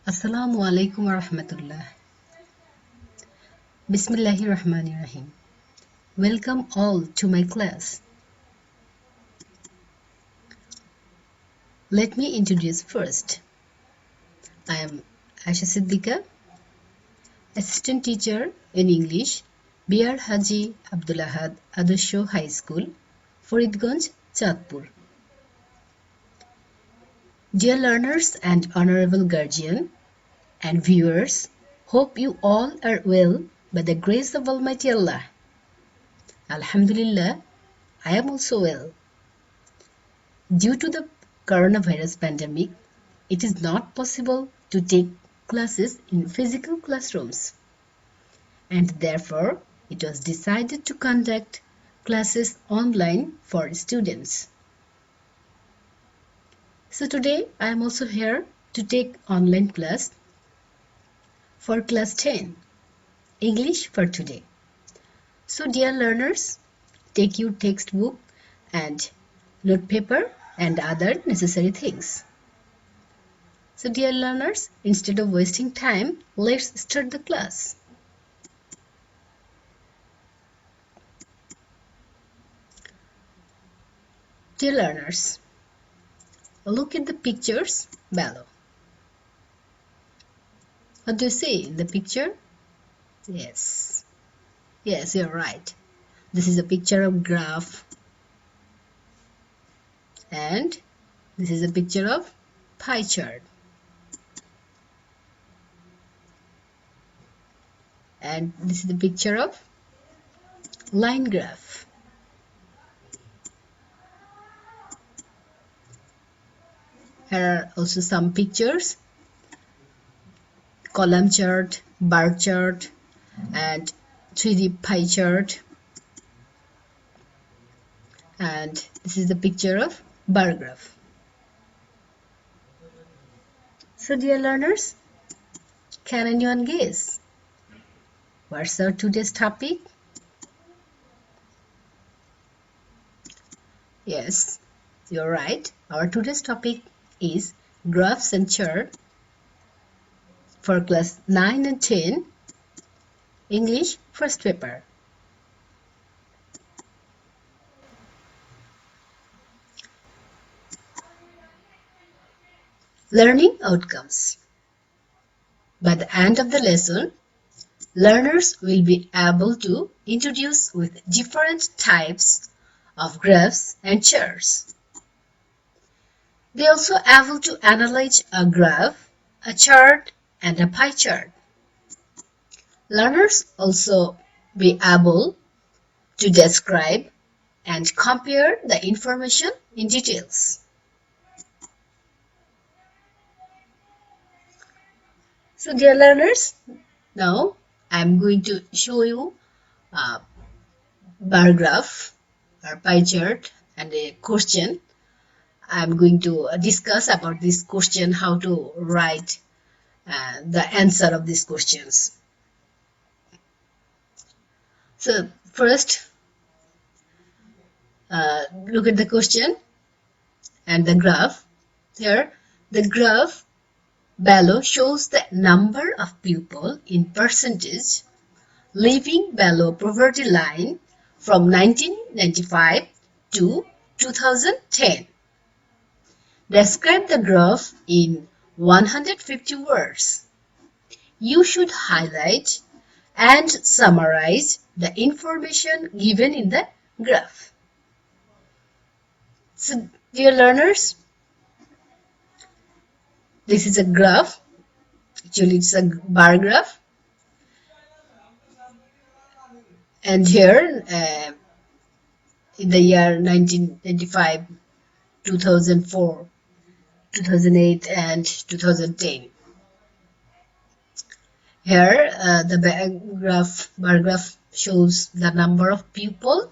Assalamu alaikum wa rahmatullah. Bismillahirrahmanirrahim. Welcome all to my class. Let me introduce first. I am Aisha Siddiqa, Assistant Teacher in English, B.R. Haji Abdulahad Adersho High School, Faridganj, Chandpur. Dear learners and honorable guardian and viewers, hope you all are well by the grace of Almighty Allah. Alhamdulillah, I am also well. Due to the coronavirus pandemic, it is not possible to take classes in physical classrooms, and therefore it was decided to conduct classes online for students. So today I am also here to take online class for class 10, English for today. So dear learners, take your textbook and note paper and other necessary things. So dear learners, instead of wasting time, let's start the class. Dear learners, look at the pictures below. What do you see in the picture? Yes, you're right. This is a picture of graph, and this is a picture of pie chart. And this is the picture of line graph. Here are also some pictures: column chart, bar chart, and 3D pie chart. And this is the picture of bar graph. So dear learners, can anyone guess what's our today's topic? Yes, you're right. Our today's topic is graphs and chart for class 9 and 10, English first paper. Learning outcomes. By the end of the lesson, learners will be able to introduce with different types of graphs and charts. They also able to analyze a graph, a chart, and a pie chart. Learners also be able to describe and compare the information in details. So dear learners, now I am going to show you a bar graph or pie chart and a question. I am going to discuss about this question, how to write the answer of these questions. So first, look at the question and the graph. Here, the graph below shows the number of people in percentage living below poverty line from 1995 to 2010. Describe the graph in 150 words. You should highlight and summarize the information given in the graph. So, dear learners, this is a graph. Actually, it's a bar graph. And here, in the year 1995, 2004, 2008, and 2010. Here, the bar graph shows the number of people.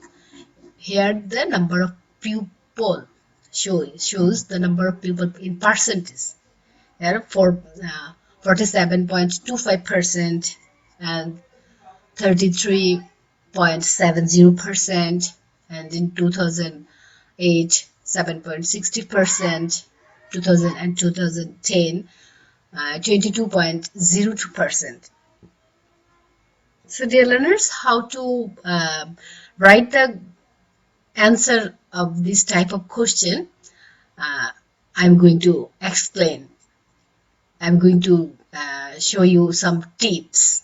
Here, the number of pupil shows the number of people in percentage. Here, 47.25% and 33.70%, and in 2008, 7.60%, 2000 and 2010, 22.02%. So dear learners, how to write the answer of this type of question, I'm going to explain. I'm going to show you some tips.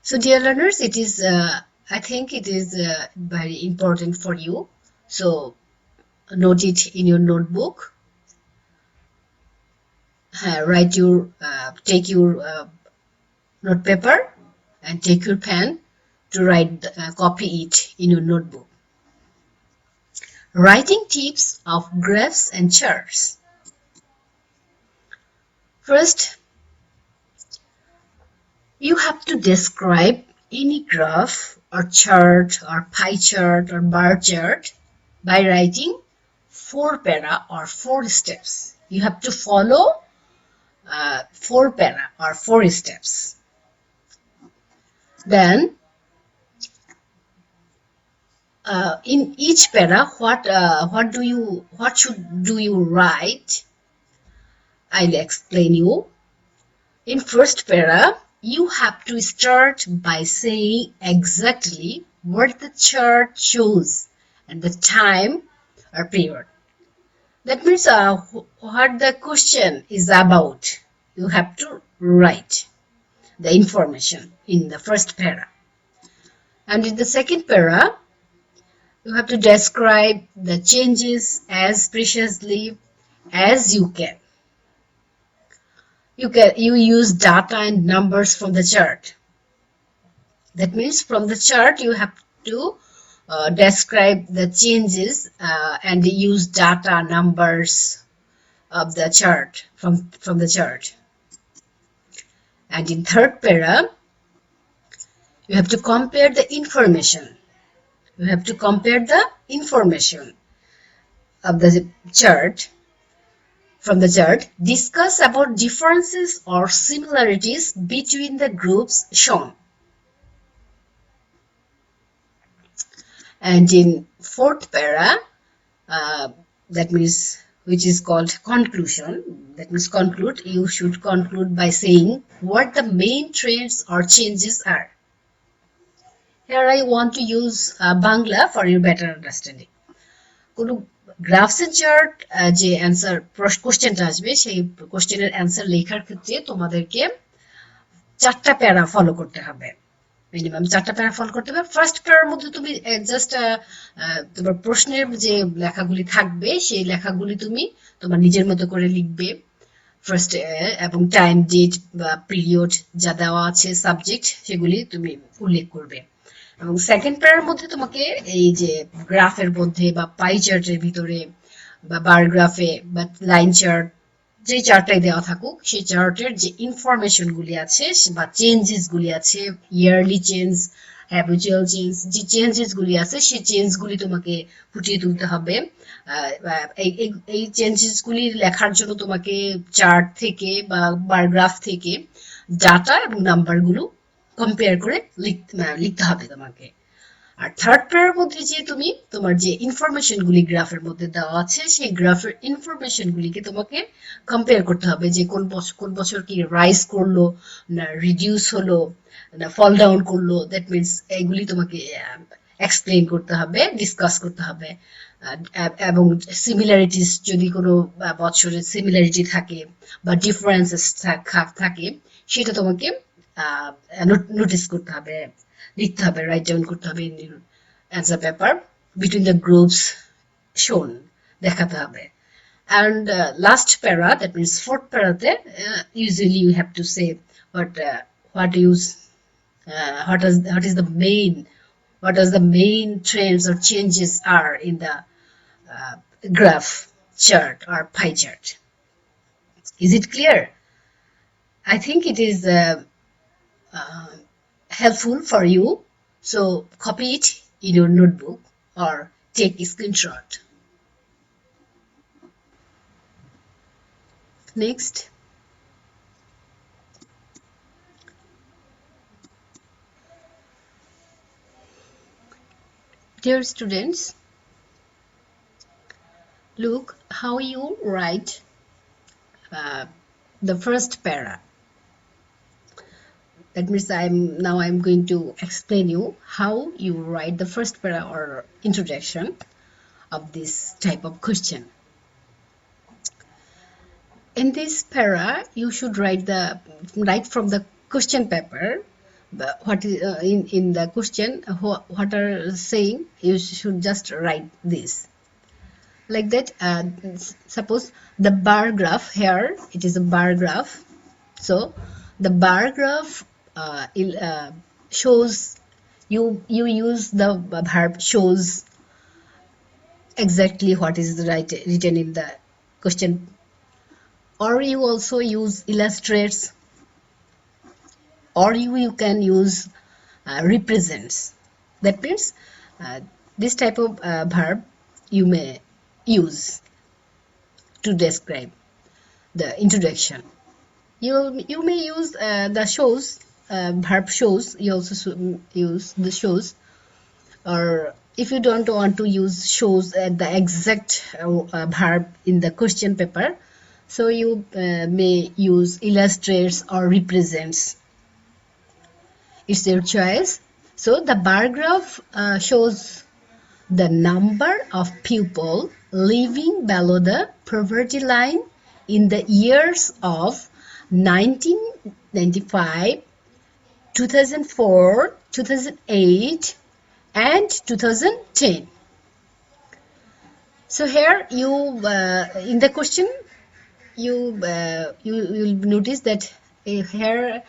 So dear learners, it is I think it is very important for you. So note it in your notebook. Take your note paper and take your pen to write, copy it in your notebook. Writing tips of graphs and charts. First, you have to describe any graph or chart or pie chart or bar chart by writing 4 para or 4 steps. You have to follow 4 para or 4 steps. Then in each para, what should do you write? I'll explain you. In first para, you have to start by saying exactly what the chart shows and the time or period. That means what the question is about. You have to write the information in the first para. And in the second para, you have to describe the changes as precisely as you can. You use data and numbers from the chart. That means from the chart you have to describe the changes and use data numbers of the chart from the chart. And in third para, you have to compare the information. You have to compare the information of the chart from the chart. Discuss about differences or similarities between the groups shown. And in fourth para, that means which is called conclusion, that means conclude, you should conclude by saying what the main trends or changes are. Here I want to use Bangla for your better understanding. কোনো grasp and chart যে answer কোশ্চেনটা আসবে সেই কোশ্চেনের answer লেখার ক্ষেত্রে তোমাদেরকে 4টা প্যারা ফলো করতে হবে, মিনিমাম 4টা প্যারা ফলো করতে হবে। ফার্স্ট প্যারার মধ্যে তুমি জাস্ট তোমার প্রশ্নের যে লেখাগুলি থাকবে সেই লেখাগুলি তুমি তোমার নিজের মতো করে লিখবে ফার্স্ট, এবং টাইম, ডেট বা পিরিয়ড যা দেওয়া আছে সাবজেক্ট সেগুলি তুমি উল্লেখ করবে। এবং সেকেন্ড প্যারার মধ্যে তোমাকে এই যে গ্রাফের মধ্যে বা পাই চার্টের ভিতরে বা বার গ্রাফে বা লাইন চার্ট যে চার্টটাই দেওয়া থাকুক সেই চার্টের যে ইনফরমেশন গুলি আছে বা চেঞ্জেস গুলি আছে, ইয়ারলি চেঞ্জ, হ্যাবিচুয়াল চেঞ্জ, যে চেঞ্জেস গুলি আছে সেই চেঞ্জ গুলি তোমাকে ফুটিয়ে তুলতে হবে। এই চেঞ্জেস গুলি লেখার জন্য তোমাকে চার্ট থেকে বা বার গ্রাফ থেকে ডাটা এবং নাম্বার গুলো কম্পেয়ার করে লিখতে হবে তোমাকে। আর থার্ড প্যারার মধ্যে যে তুমি তোমার যে ইনফরমেশন গুলি গ্রাফের মধ্যে দেওয়া আছে সেই গ্রাফের ইনফরমেশন গুলিকে তোমাকে কম্পেয়ার করতে হবে যে কোন বছর কি রাইজ করলো না রিডিউস হলো না ফল ডাউন করলো। দ্যাট মিনস এইগুলি তোমাকে এক্সপ্লেইন করতে হবে, ডিসকাস করতে হবে। এবং সিমিলারিটিস যদি কোনো বছরের সিমিলারিটি থাকে বা ডিফারেন্সেস থাকে সেটা তোমাকে নোটিস করতে হবে, লিখতে হবে, রাইট ডাউন করতে হবে in answer paper between the groups শোন, দেখাতে হবে। And last para, that means fourth parate, usually you have to say what is the main, what is the main trends or changes are in the graph, chart or pie chart. Is it clear? I think it is helpful for you, so copy it in your notebook or take a screenshot. Next, dear students, look how you write the first para. That means I'm going to explain you how you write the first para or introduction of this type of question. In this para, you should write from the question paper. What is in the question? What are saying? You should just write this like that. Suppose the bar graph here. It is a bar graph. So the bar graph shows you use the verb shows exactly what is written in the question, or you also use illustrates, or you can use represents. That means this type of verb you may use to describe the introduction. You may use the shows, verb shows. You also use the shows, or if you don't want to use shows the exact verb in the question paper, so you may use illustrates or represents. It's your choice. So the bar graph shows the number of people living below the poverty line in the years of 1995, 2004, 2008, and 2010. So here you in the question you will notice that here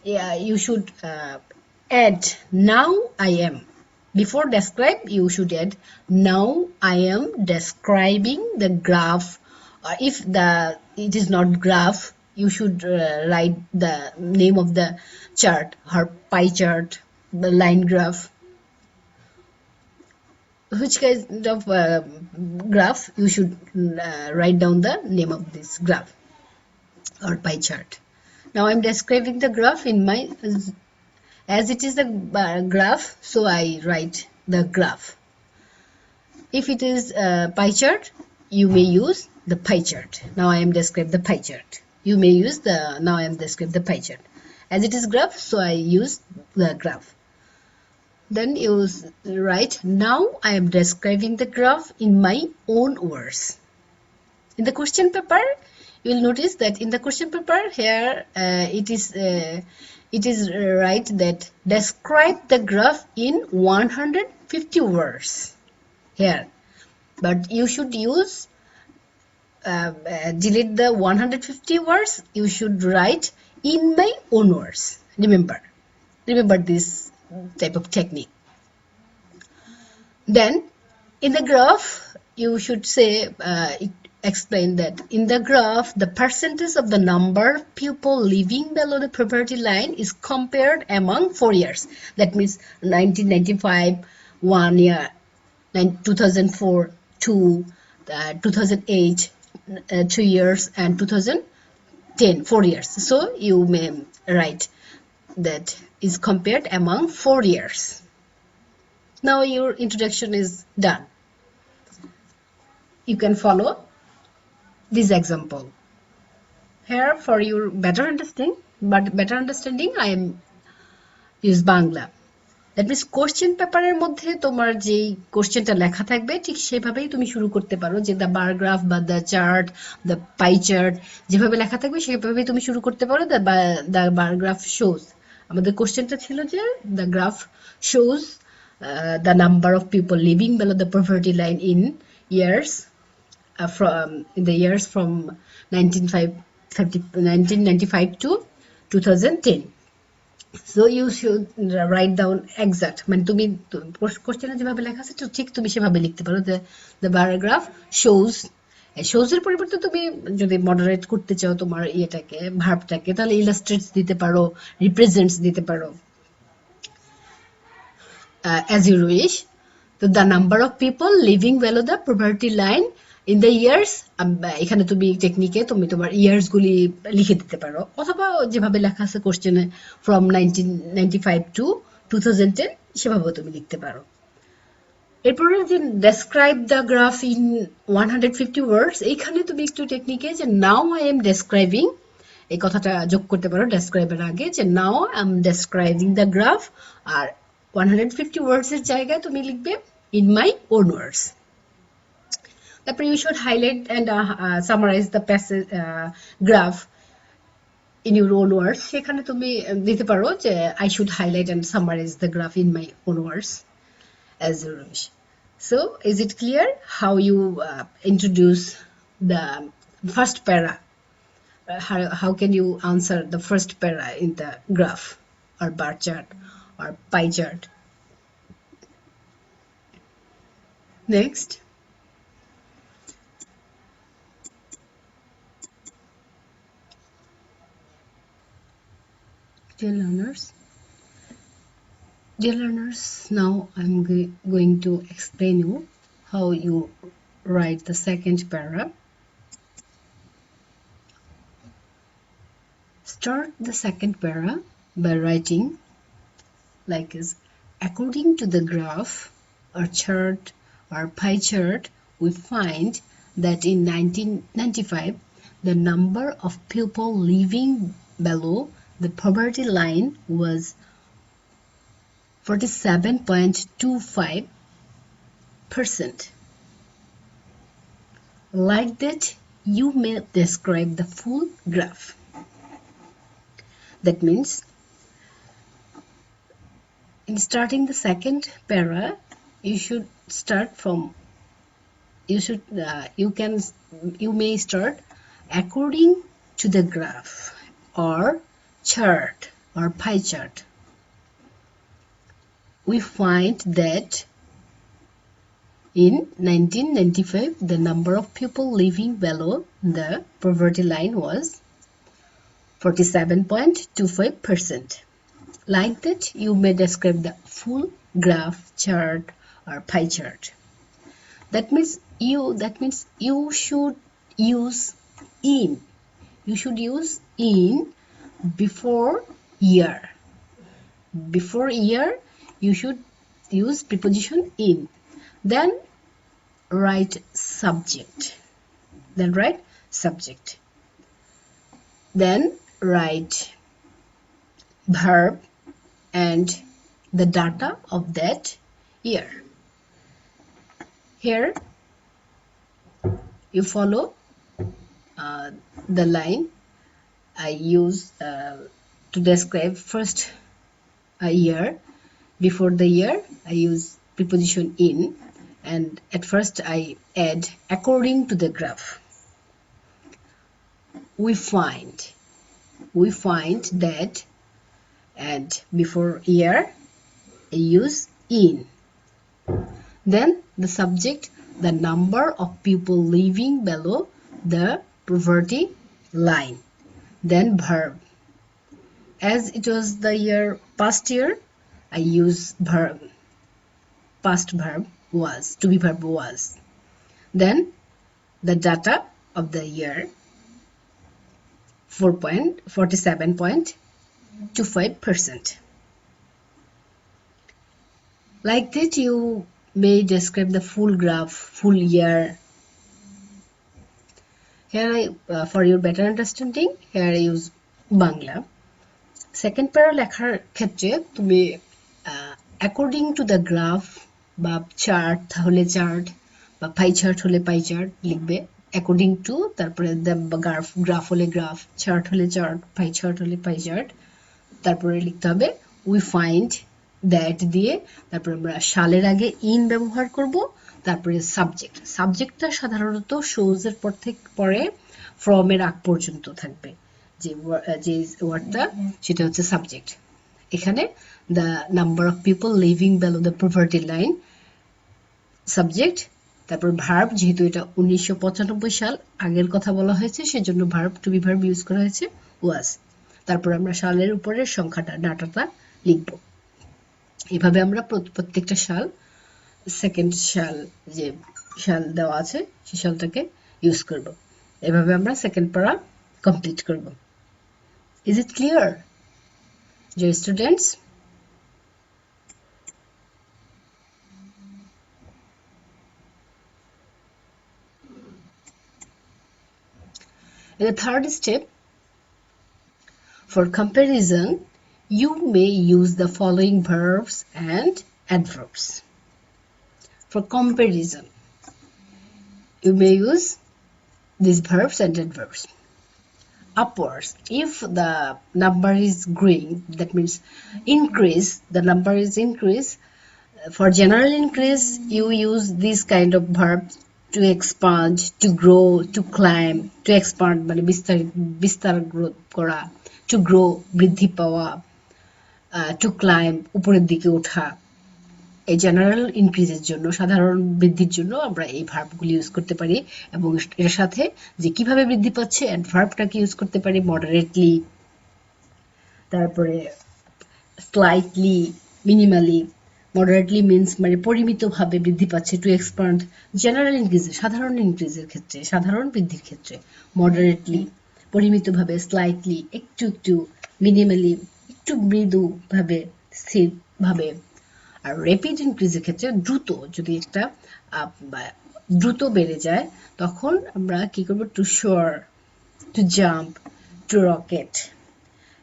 you should add now I am. Before describe, you should add now I am describing the graph. If it is not graph, you should write the name of the chart, or pie chart, the line graph. Which kind of graph, you should write down the name of this graph or pie chart. Now I'm describing the graph in my, as it is the graph, so I write the graph. If it is pie chart, you may use the pie chart. Now I am describing the pie chart. You may use now I am describing the pie chart. As it is graph, so I use the graph. Then you write, now I am describing the graph in my own words. In the question paper, you will notice that in the question paper here it is right that describe the graph in 150 words here, but you should use delete the 150 words. You should write in my own words. Remember this type of technique. Then in the graph you should say explain that in the graph the percentage of the number of people living below the poverty line is compared among 4 years. That means 1995 1 year, 2004 2, 2008 2 years, and 2010 4 years. So you may write that is compared among 4 years. Now your introduction is done. You can follow this example. Here for your better understanding, I am use Bangla. That means question পেপারের মধ্যে তোমার যে কোশ্চেনটা লেখা থাকবে ঠিক সেভাবেই তুমি শুরু করতে পারো, যে দ্য বার গ্রাফ বা the chart, the pie chart যেভাবে লেখা থাকবে সেভাবেই তুমি শুরু করতে পারো। দ্য বার গ্রাফ শোজ, আমাদের কোশ্চেনটা ছিল যে the graph shows the number of people living below the poverty line in the years from 1995 to 2010. So you should write down exact, মানে তুমি কোশ্চেনে যেভাবে লেখা আছে ঠিক তুমি সেভাবে লিখতে পারো। the bar graph shows এর পরিবর্তে তুমি যদি মডারেট করতে চাও তোমার ইয়েটাকে ভার্বটাকে, তাহলে illustrates দিতে পারো, represents দিতে পারো, as you wish. So the number of people living below the poverty line in the years, এখানে তুমি টেকনিকে তুমি তোমার ইয়ার্স গুলি লিখে দিতে পারো, অথবা যেভাবে লেখা আছে কোশ্চেনে from 1995 to 2010 সেভাবেও তুমি লিখতে পারো। এরপরে যে describe the graph in 150 words, এইখানে তুমি একটু টেকনিকে যে now I am describing এই কথাটা যোগ করতে পারো describe এর আগে, যে now I am describing the graph, R 150 words এর জায়গায় তুমি লিখবে in my own words. তারপরে you should highlight and summarize the passage graph in your own words. সেখানে তুমি দিতে পারো যে I should highlight and summarize the graph in my own words as you wish. So is it clear how you introduce the first para? How can you answer the first para in the graph or bar chart or pie chart? Next. Dear learners, now I'm going to explain you how you write the second para. Start the second para by writing like is, according to the graph or chart or pie chart, we find that in 1995 the number of people living below the poverty line was 47.25%. Like that, you may describe the full graph. That means in starting the second para, you should start from you may start according to the graph or chart or pie chart. We find that in 1995 the number of people living below the poverty line was 47.25%. Like that, you may describe the full graph, chart or pie chart. That means you should use in. You should use in before year. Before year, you should use preposition in. Then write subject. Then write verb and the data of that year. Here you follow the line I use to describe first a year. Before the year, I use preposition in, and at first I add according to the graph. We find that, and before year I use in. Then the subject, the number of people living below the poverty line. Then verb. As it was the past year, I use verb. Past verb was, to be verb was. Then the data of the year, 47.25%. Like that, you may describe the full graph, full year. Here for your better understanding, here I use Bangla. Second para লেখার ক্ষেত্রে তুমি according to the graph বা chart হলে chart বা pie chart হলে pie chart লিখবে। according to, তারপরে graph হলে graph, chart হলে chart, pie chart হলে pie chart, তারপরে লিখতে হবে we find that দিয়ে, তারপরে আমরা সালের আগে in ব্যবহার করব, তারপরে সাবজেক্টটা সাধারণত shows এর পরে from এর আগ পর্যন্ত থাকবে, যে ওয়ার্ডটা সেটা হচ্ছে সাবজেক্ট। এখানে the number of people living below the poverty line subject, তারপর ভার্ব, যেহেতু এটা 1995 সাল আগের কথা বলা হয়েছে সেজন্য verb to be verb use করা হয়েছে was। তারপর আমরা সালের উপরের সংখ্যাটা ডাটাটা লিখব। এভাবে আমরা প্রত্যেকটা সাল, সেকেন্ড সাল যে সাল দেওয়া আছে সেই সালটাকে ইউজ করব। এভাবে আমরা সেকেন্ড পারা কমপ্লিট করব। Is it clear, dear students? In the third step, for comparison, you may use the following verbs and adverbs. For comparison, you may use these verbs and adverbs. Upwards, if the number is growing, that means increase, the number is increase. For general increase, you use this kind of verbs to expand, to grow, to climb. To expand মানে বিস্তার growth করা, to grow বৃদ্ধি পাওয়া, to climb উপরের দিকে ওঠা। এই general ইনক্রিজের জন্য, সাধারণ বৃদ্ধির জন্য আমরা এই ভার্বগুলি ইউজ করতে পারি, এবং এর সাথে যে কিভাবে বৃদ্ধি পাচ্ছে অ্যাডভার্বটাকে ইউজ করতে পারি, মডারেটলি, তারপরে স্লাইটলি, মিনিমালি। মডারেটলি মিন্স মানে পরিমিতভাবে বৃদ্ধি পাচ্ছে, টু এক্সপান্ড জেনারেল ইনক্রিজে, সাধারণ ইনক্রিজের ক্ষেত্রে, সাধারণ বৃদ্ধির ক্ষেত্রে মডারেটলি, পরিমিতভাবে, স্লাইটলি, একটু একটু, মিনিমালি, একটু মৃদুভাবে, স্থিরভাবে। আর র্যাপিড ইনক্রিজের ক্ষেত্রে দ্রুত, যদি একটা দ্রুত বেড়ে যায়, তখন আমরা কি করব, to soar, to jump, to rocket.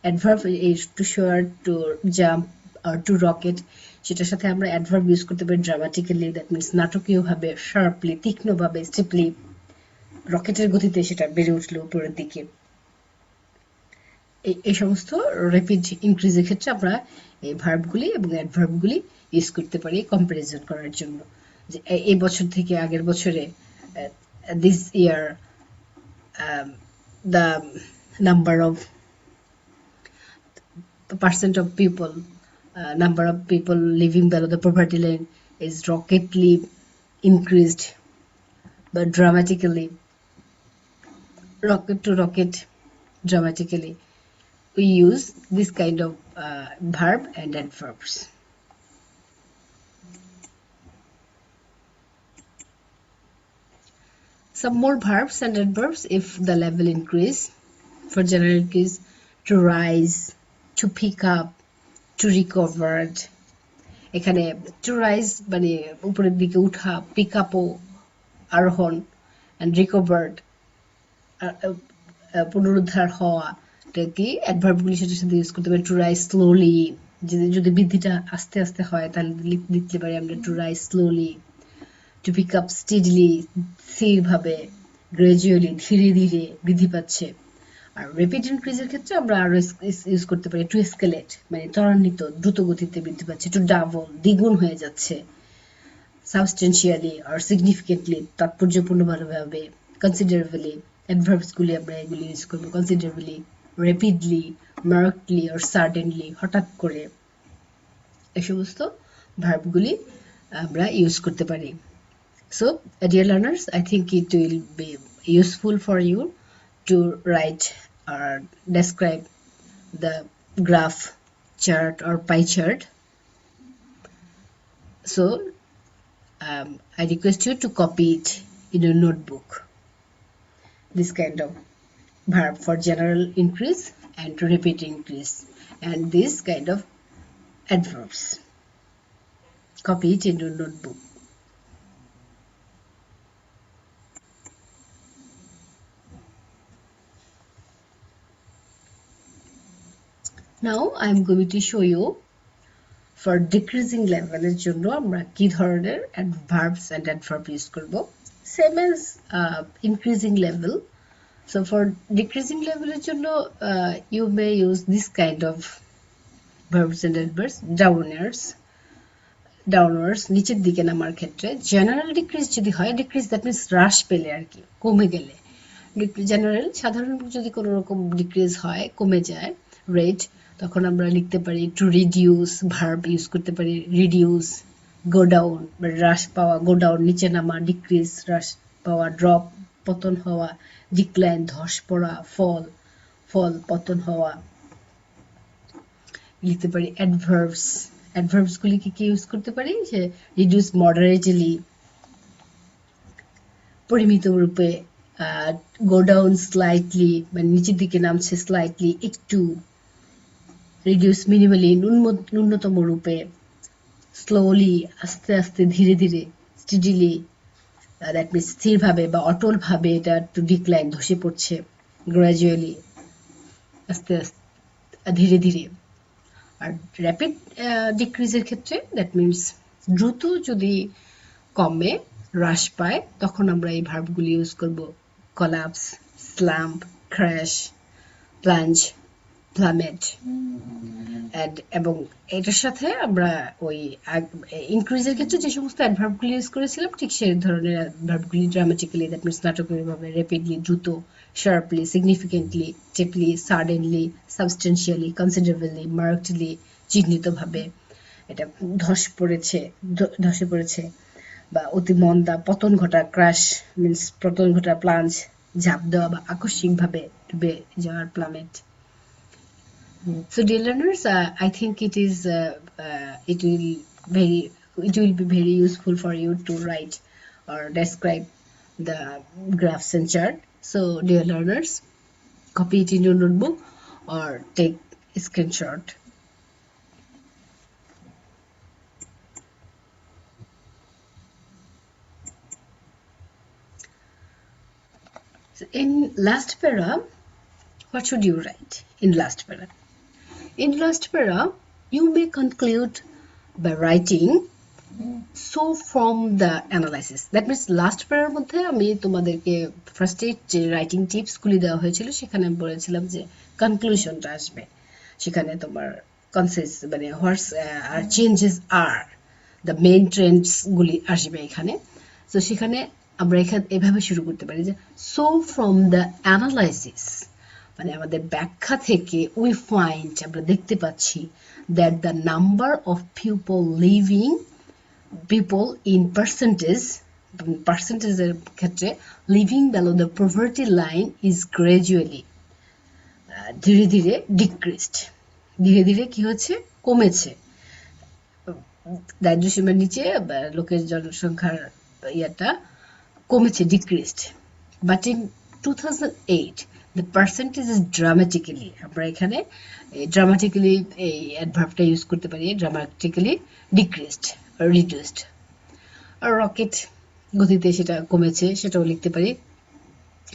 Adverb is to soar, to jump or to rocket, সেটার সাথে আমরা অ্যাডভার্ব ইউজ করতে পারি ড্রামাটিক্যালি, দ্যাট মিন্স নাটকীয়ভাবে, শার্পলি, তীক্ষ্ণভাবে, স্টিপলি, রকেটের গতিতে সেটা বেড়ে উঠলো উপরের দিকে। এই সমস্ত র্যাপিড ইনক্রিজের ক্ষেত্রে আমরা এই ভার্বগুলি এবং অ্যাডভার্বগুলি ইউজ করতে পারি কম্পারিজন করার জন্য, যে এই বছর থেকে আগের বছরে, this year the number of percent of people, number of people living below the poverty line is rocketly increased, but dramatically, rocket to rocket, dramatically. We use this kind of verb and adverbs. Some more verbs and adverbs if the level increase. For general increase, to rise, to pick up, to recovered. এখানে to rise মানে উপরের দিকে উঠা, pick up ও আরোহণ, and recovered পুনরুদ্ধার হওয়া। এটা কি অ্যাডভার্বগুলি সেটার সাথে ইউজ করতে পারি। to rise slowly, যদি বৃদ্ধিটা আস্তে আস্তে হয় তাহলে লিখতে পারি আমরা to rise slowly, to pick up steadily, স্থিরভাবে, gradually, ধীরে ধীরে বৃদ্ধি পাচ্ছে। আর র্যাপিড ইনক্রিজের ক্ষেত্রে আমরা আরো ইউজ করতে পারি টু এসকেলেট, মানে ত্বরান্বিত, দ্রুত গতিতে বৃদ্ধি পাচ্ছে, টু ডাবল, দ্বিগুণ হয়ে যাচ্ছে, সাবস্টেন্সিয়ালি আর সিগনিফিকেন্টলি, তাৎপর্যপূর্ণভাবে, কনসিডারেবলি। অ্যাডভার্বসগুলি আমরা এগুলি ইউজ করবো কনসিডারেবলি, র্যাপিডলি, মার্কডলি আর সাডেনলি, হঠাৎ করে। এই সমস্ত ভার্বগুলি আমরা ইউজ করতে পারি। So, dear learners, I think it will be useful for you to write or describe the graph chart or pie chart. So, I request you to copy it in your notebook. This kind of verb for general increase and repeat increase, and this kind of adverbs. Copy it in your notebook. Now I am going to show you for decreasing level এর জন্য আমরা কি ধরনের verbs and adverb use করব, same as increasing level. So for decreasing level এর জন্য you may use this kind of verbs and adverbs. downwards নিচের দিকে নামার ক্ষেত্রে, general decrease যদি হয়, decrease that means হ্রাস পেলে আর কি, কমে গেলে। general সাধারণ যদি কোনো রকম decrease হয়, কমে যায় rate, তখন আমরা লিখতে পারি টু রিডিউস, ভার্ব ইউজ করতে পারি রিডিউস, গো ডাউন মানে হ্রাস পাওয়া, গো ডাউন নিচে নামা, ডিক্রিজ হ্রাস পাওয়া, ড্রপ পতন হওয়া, ডিক্লাইন ধস পড়া, ফল পতন হওয়া। লিখতে পারি অ্যাডভার্বস গুলি কি ইউজ করতে পারি, যে রিডিউস মডারেটলি, পরিমিত রূপে, গো ডাউন স্লাইটলি মানে নিচের দিকে নামছে, স্লাইটলি একটু, রিডিউস মিনিমালি ন্যূনতম রূপে, স্লোলি আস্তে আস্তে, ধীরে ধীরে, স্টেডিলি দ্যাট মিনস স্থিরভাবে বা অটলভাবে এটা টু ডিক্লাইন ধসে পড়ছে, গ্র্যাজুয়ালি, আস্তে আস্তে, ধীরে ধীরে। আর র্যাপিড ডিক্রিজের ক্ষেত্রে দ্যাট মিনস দ্রুত যদি কমে, হ্রাস পায়, তখন আমরা এই ভার্বগুলি ইউজ করব। Collapse, slump, crash, plunge, plummet. এবং এটার সাথে আমরা ওই ইনক্রিজের ক্ষেত্রে যে সমস্ত অ্যাডভার্বগুলি ইউজ করেছিলাম ঠিক সেই ধরনের অ্যাডভার্বগুলি ড্রামাটিক্যালি, দ্যাট মিনস নাটকীয়ভাবে, র্যাপিডলি দ্রুত, sharply, significantly, cheaply, suddenly, substantially, considerably, markedly, চিহ্নিতভাবে, এটা ধসে পড়েছে, বা অতি মন্দা, পতন ঘটা, ক্র্যাশ মিনস পতন ঘটা, প্লাঞ্জ ঝাঁপ দেওয়া বা আকস্মিকভাবে ডুবে যাওয়ার, প্লামেট। So dear learners, I think it will be very useful for you to write or describe the graphs and chart. So dear learners, copy it in your notebook or take a screenshot. So in last para, what should you write in last para? In last para, you may conclude by writing so from the analysis. That means last প্যারার মধ্যে আমি তোমাদেরকে ফার্স্টে যে writing টিপসগুলি দেওয়া হয়েছিল সেখানে আমি বলেছিলাম যে কনক্লুশনটা আসবে, সেখানে তোমার কনসেস মানে হোয়াটস আর চেঞ্জেস আর দ্য মেইন ট্রেন্ডসগুলি আসবে এখানে। তো সেখানে আমরা এভাবে শুরু করতে পারি যে সো ফ্রম দ্য অ্যানালাইসিস, মানে আমাদের ব্যাখ্যা থেকে উই ফাইন্ড, আমরা দেখতে পাচ্ছি, that the number of people in পার্সেন্টেজের ক্ষেত্রে living below the poverty line is gradually, ধীরে ধীরে ডিক্রিজড, ধীরে ধীরে কি হচ্ছে, কমেছে, দারিদ্র্যসীমার নিচে লোকের জনসংখ্যার ইয়েটা কমেছে, decreased. But in 2008 the percentage is dramatically, আমরা এখানে ড্রামাটিক্যালি এই অ্যাডভার্বটা ইউজ করতে পারি, ড্রামাটিক্যালি ডিক্রিজড, রিডিউসড। আর রকেট গতিতে সেটা কমেছে, সেটাও লিখতে পারি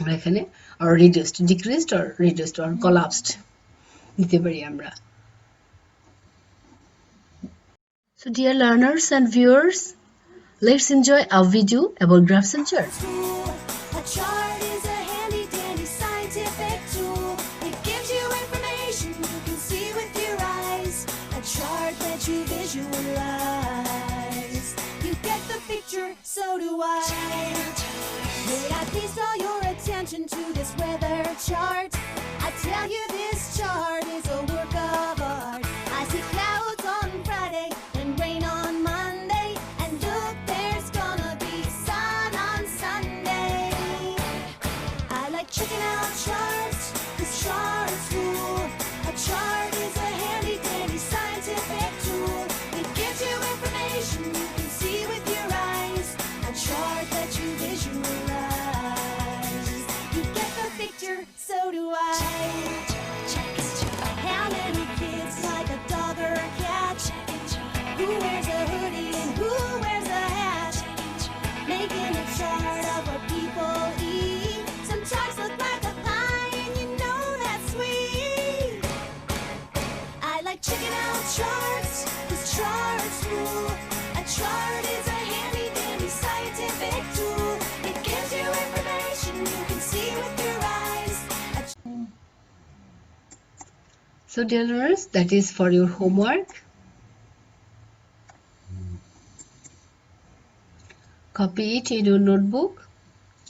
আমরা এখানে, আর রিডিউসড, ডিক্রিজড আর রিডিউসড আর কলাপসড নিতে পারি আমরা। So dear learners and viewers, let's enjoy our video about graphs and charts. A chart is a handy dandy scientific tool. It gives you information you can see with your eyes. A chart that you visualize. You get the picture, so do I. May I please draw your attention to this weather chart? I tell you this chart is a work of art. I see clouds on Friday and rain on Monday, and look, there's gonna be sun on Sunday. I like checking out charts, 'cause charts rule. A chart is a handy dandy scientific tool. It gives you information you can see with your eyes. A chart that you visualize. You get the picture, so do I. How many kids like a dog or a cat? Who wears a hoodie and who wears a hat? Making a chart of what people eat. Some charts look like a pie and you know that's sweet. I like checking out charts, 'cause charts rule. A chart is a handy dandy scientific tool. It gives you information you can see with your eyes. So dear learners, that is for your homework. Copy it in your notebook.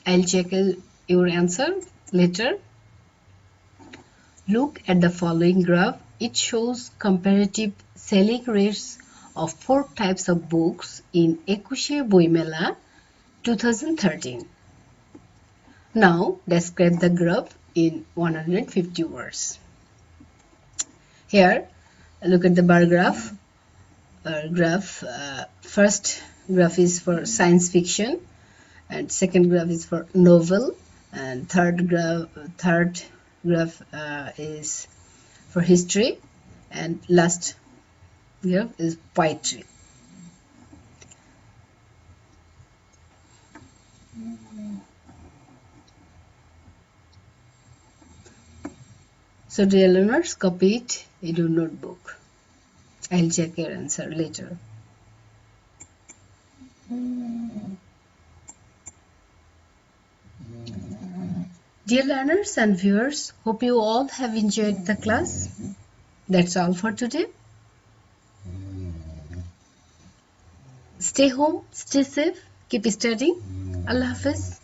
I'll check your answer later. Look at the following graph. It shows comparative selling rates of 4 types of books in Ekushe Boimela 2013. Now describe the graph in 150 words. Here, look at the bar graph. First graph is for science fiction, and second graph is for novel, and third graph is for history, and last graph is poetry. So dear learners, copy it in your notebook. I'll check your answer later. Dear learners and viewers, hope you all have enjoyed the class. That's all for today. Stay home, stay safe, keep studying. Allah Hafiz.